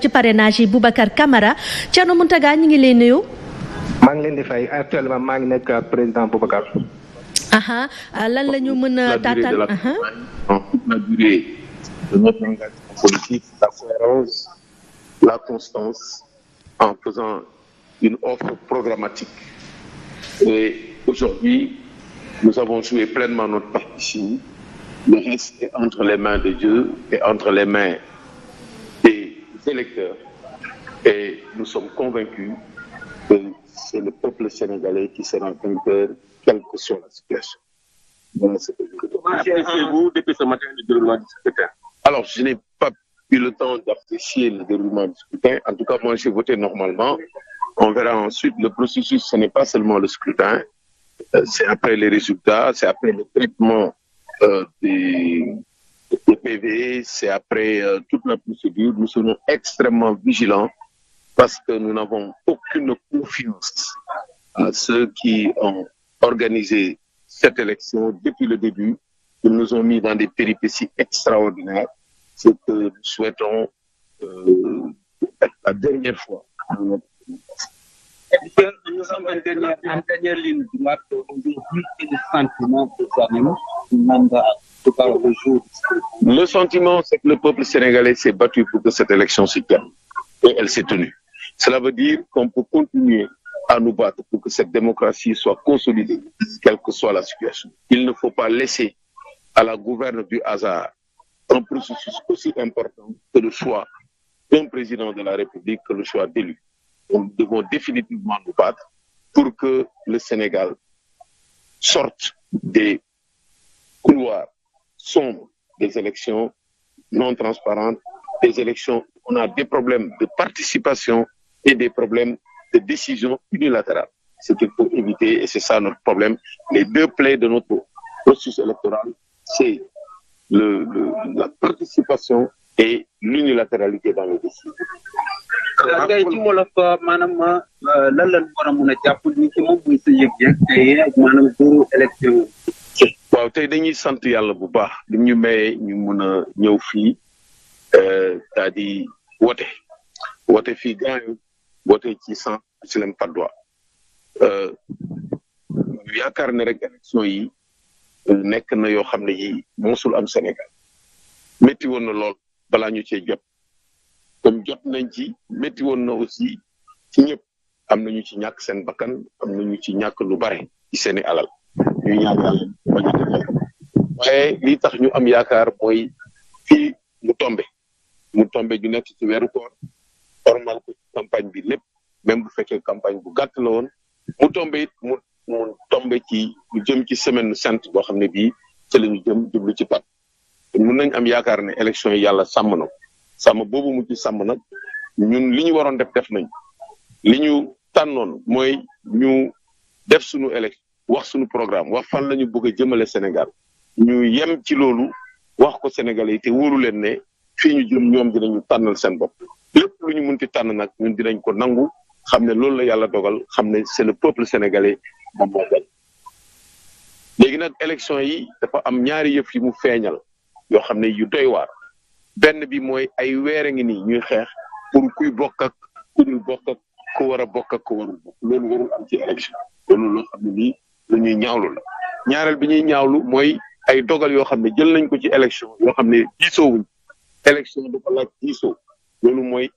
ci parrainage yi Boubacar Camara Thierno Mountaga ñu ngi lay nuyu. maa ngi leen di fay actuellement maa ngi nekk ak président Boubacar. lan la ñu mën a taataan. La durée de notre engagement politique, la cohérence, la constance, en faisant une offre programmatique. Et aujourd'hui, nous avons joué pleinement notre partie. Le reste est entre les mains de Dieu et entre les mains des électeurs. Et nous sommes convaincus que c'est le peuple sénégalais qui sera vainqueur, quelle que soit la situation. Voilà ce que je veux dire. Comment appréciez-vous depuis ce matin le déroulement du scrutin? Alors, je n'ai pas eu le temps d'apprécier le déroulement du scrutin. En tout cas, moi, j'ai voté normalement. On verra ensuite le processus. Ce n'est pas seulement le scrutin. C'est après les résultats, c'est après le traitement des PV, c'est après toute la procédure. Nous serons extrêmement vigilants parce que nous n'avons aucune confiance à ceux qui ont organisé cette élection depuis le début. Ils nous ont mis dans des péripéties extraordinaires. Ce que nous souhaitons être la dernière fois. Nous sommes en dernière ligne droite. Aujourd'hui, et le sentiment que ça nous Le sentiment, c'est que le peuple sénégalais s'est battu pour que cette élection se termine. Et elle s'est tenue. Cela veut dire qu'on peut continuer à nous battre pour que cette démocratie soit consolidée, quelle que soit la situation. Il ne faut pas laisser à la gouverne du hasard un processus aussi important que le choix d'un président de la République, que le choix d'élu. Nous devons définitivement nous battre pour que le Sénégal sorte des couloirs sombres des élections non transparentes, des élections où on a des problèmes de participation et des problèmes de décision unilatérale. Ce qu'il faut éviter, et c'est ça notre problème. Les deux plaies de notre processus électoral, c'est la participation et l'unilatéralité dans les décisions. tey ci wolof maanaam lan lañ war a mën a jàpp ni ci moom muy sa yëg-yëg tey maanaam pour élection. waaw tey dañuy sant yàlla bu baax li ñu mayee ñu mun a ñëw fii daal di wote fii Grand Yoff wote ci centre HLM Patte d'Oie ñu yaakaar ne rek élection yi nekk na yoo xam ne yi mosul am Sénégal métti woon na lool balaa ñu cee jot comme jot nañ ci métti woon na aussi ci ñëpp am nañu ci ñàkk seen bakkan am nañu ci ñàkk lu bare ci seeni alal ñuy ñaan yàlla bañ a def waaye lii tax ñu am yaakaar mooy fii mu tombe ñu nekk ci weeru koor normal ko campagne bi lépp même bu fekkee campagne bu gàtt la woon mu tombe it mu tombe ci lu jëm ci semaine sainte boo xam ne bii ci la ñu jëm jublu ci pat mun nañ am yaakaar ne élection yi yàlla sàmm na sàmm boobu mu ci sàmm nag ñun li ñu waroon def nañ li ñu tànnoon mooy ñu def suñu élection wax suñu programme wax fan la ñu bëgg a jëmale Sénégal ñu yem ci loolu wax ko Sénégalais yi te wóoru leen ne fii ñu jëm ñoom dinañu tànnal seen bopp lépp lu ñu munti tànn nag ñun dinañ ko nangu xam ne loolu la yàlla dogal xam ne c'est le peuple sénégalais moom moo gañ léegi nag élection yi dafa am ñaari yëf yi mu feeñal yoo xam ne yu doy waar benn bi mooy ay weer a ngi nii ñuy xeex pour kuy bokk ak ku dul bokk ak ku war a bokk ak ku warul bokk loolu warul am ci élection loolu loo xam ne nii lu ñuy ñaawlu la ñaareel bi ñuy ñaawlu mooy ay dogal yoo xam ne jël nañ ko ci élection yoo xam ne diisoowuñ élection dafa laaj diisoo loolu mooy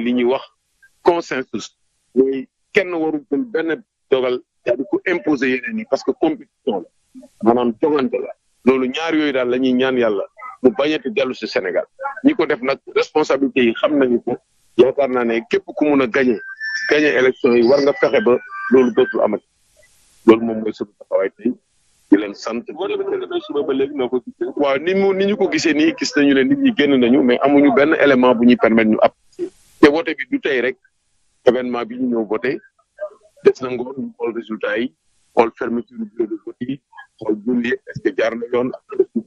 li ñuy wax consensus mooy kenn warul jël benn dogal daa di ko imposer yeneen yi parce que compétition la maanaam jongante la loolu ñaar yooyu daal la ñuy ñaan yàlla mu bañati dellu si Sénégal ñi ko def nag responsabilité yi xam nañu ko yaakaar naa ne képp ku mun a gagné élection yi war nga fexe ba loolu dootul amati loolu moom mooy suñu taxawaay tey di leen sant. suba ba léegi noo ko gisee. waaw ni ñu ko gisee nii gis nañu ne nit ñi génn nañu mais amuñu benn élément bu ñuy permettre ñu apprécier te vote bi du tey rek événement bi ñu ñëw voté des na ngoon ñu xool résultat yi xool fermeture du bureau de vote yi xool julli est-ce que jaar na yoon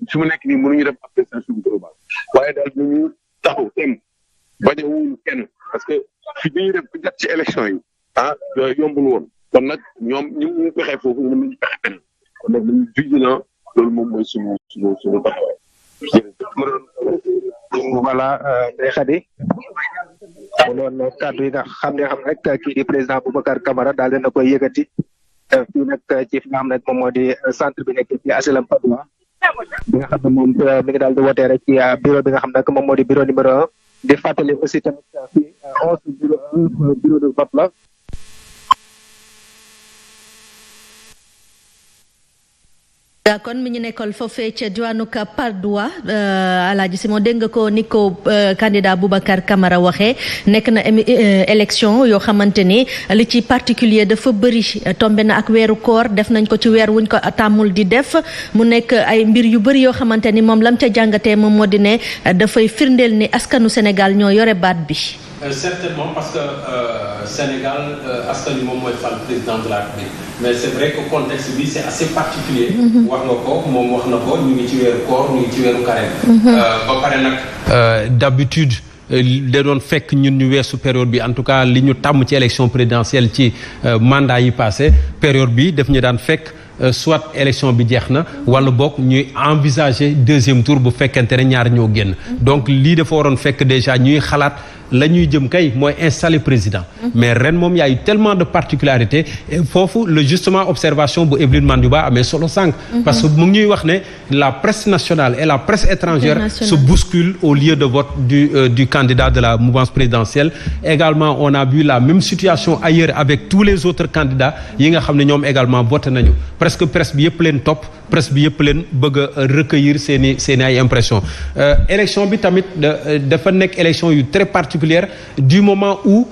su mu nekk nii mënuñu def appréciation globale waaye daal ñu taxaw tem bañ a wóolu kenn parce que fi bi ñuy def bu jot ci élection yi yombul woon kon nag ñoom ñu pexe foofu mën nañu pexe beneen kon nag dañu vigilant loolu moom mooy suñu taxawaay. voilà Ndeye Khady mu doon kàddu yi nga xam ne rek kii di président Boubacar Camara daal dina koy yëkkati fii nag ci fi nga xam ne moom moo di centre bi nekk ci HLM Patte d'Oie bi nga xam ne moom mi ngi daal di wootee rek ci bureau bi nga xam ne moom moo di bureau numéro 1 di fàttali aussi tamit fii 11 bureau de vote la. kon mi ñu nekkoon foofee ca diwaanu Patte d'Oie Alaaji Simon dégg nga ko ni ko candidat Boubacar Camara waxee nekk na élection yoo xamante ni li ci particulier dafa bëri tombé na ak weeru koor def nañ ko ci weer wuñ ko tàmmul di def mu nekk ay mbir yu bëri yoo xamante ni moom lam ca jàngatee moom moo di ne dafay firndeel ni askanu Sénégal ñoo yore baat bi. Certainement parce que Sénégal askan wi moom mooy fal président de la République mais c'est vrai que contexte bi c'est assez particulier wax nga ko moom wax na ko ñu ngi ci weeru koor ñu ngi ci weeru carême ba pare nag d'habitude da doon fekk ñun ñu weesu période bi en tout cas li ñu tàmm ci élection présidentielle ci mandat yi passé période bi daf ñu daan fekk soit élection bi jeex na wala boog ñuy envisager deuxième tour bu fekkente ne ñaar ñoo génn donc lii dafa waroon fekk déjà ñuy xalaat la ñuy jëm kay mooy installer président mais ren moom y a eu tellement de particularités foofu le justement observation bu Evelyne Mandiouba amee solo sànq parce que mu ngi ñuy wax ne la presse nationale et la presse étrangère se bousculent au lieu de vote du candidat de la mouvance présidentielle également on a vu la même situation ailleurs avec tous les autres candidats yi nga xam ne ñoom également voté nañu presque presse bi yëpp leen topp presse bi yëpp leen bëgg a recueillir seeni ay impressions élection bi tamit dafa nekk élection yu très particulière du moment où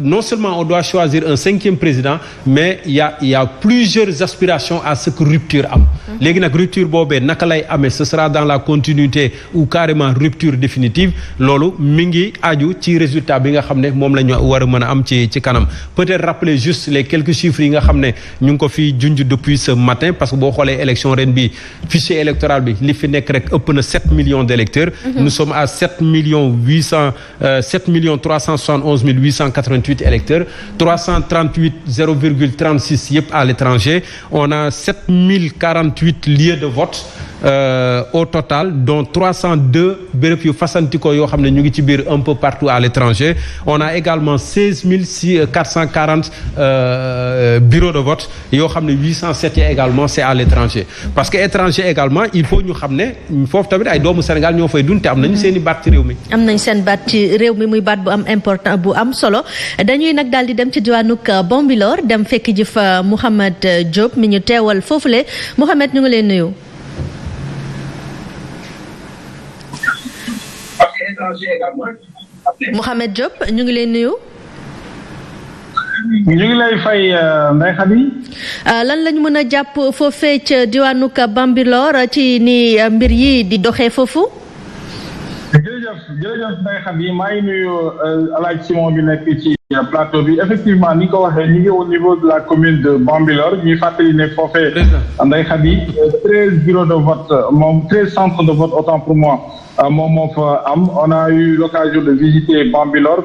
non seulement on doit choisir un 5e président mais il y a plusieurs aspirations à ce que rupture am léegi nag rupture boobee naka lay amee ce sera dans la continuité ou carrément rupture définitive loolu mi ngi aju ci résultat bi nga xam ne moom la ñu war a mën a am ci kanam peut-être rappeler juste les quelques chiffres yi nga xam ne ñu ngi ko fi junj depuis ce matin parce que boo xoolee élection ren bi fichier électoral bi li fi nekk rek ëpp na 7 millions d'électeurs nous sommes à 7 371 888 électeurs 338 0,36 yëpp à l'étranger on a 7048 lieux de vote au total dont 302 béréb yu fasantikoo yoo xam ne ñu ngi ci biir un peu partout à l'étranger on a également 16 440 bureaux de vote yoo xam ne 807 yi également c'est à l'étranger parce que étranger également il faut ñu xam ne foofu tamit ay doomu Sénégal ñoo fay dund te am nañu seen i baat ci réew mi. am nañ seen baat ci réew mi muy baat bu am important bu am solo dañuy nag daal di dem ci diwaanug Bambilor dem fekk ji fa Mouhamed Diop mi ñu teewal foofule Mouhamed ñu ngi leen nuyu. Mouhamed Diop ñu ngi leen nuyu. ñu ngi lay fay Ndeye Khady. lan lañ mën a jàpp foofee ca diwaanu Bambilor ci ni mbir yi di doxee foofu. jërëjëf Ndeye Khady maa ngi nuyu Alaaji Simon bi nekk ci plateau bi effectivement ni nga ko waxee ñu ngi au niveau de la commune de Bambilor ñuy fàttali ne foofee Ndeye Khady 13 bureaux de vote moom 13 centres de vote autant pour moi moom moo fa am on a eu l'occasion de visiter Bambilor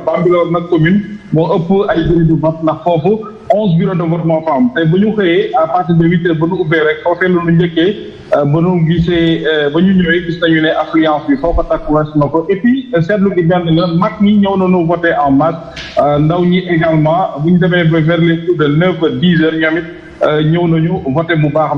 nag commune moo ëpp ay bureaux de vote ndax foofu 11 bureaux de vote moo fa am te bu ñu xëyee à partir de 8 heures ba ñu ubbee rek foofee la ñu njëkkee ba ñu gisee ba ñu ñëwee gis nañu ne affluence bi foo ko takk wees na ko et puis seetlu gi benn la mag ñi ñëw nañu voter en masse ndaw ñi également bu ñu demee ba vers les coups de 9 10 heures ñoom it ñëw nañu voter bu baax.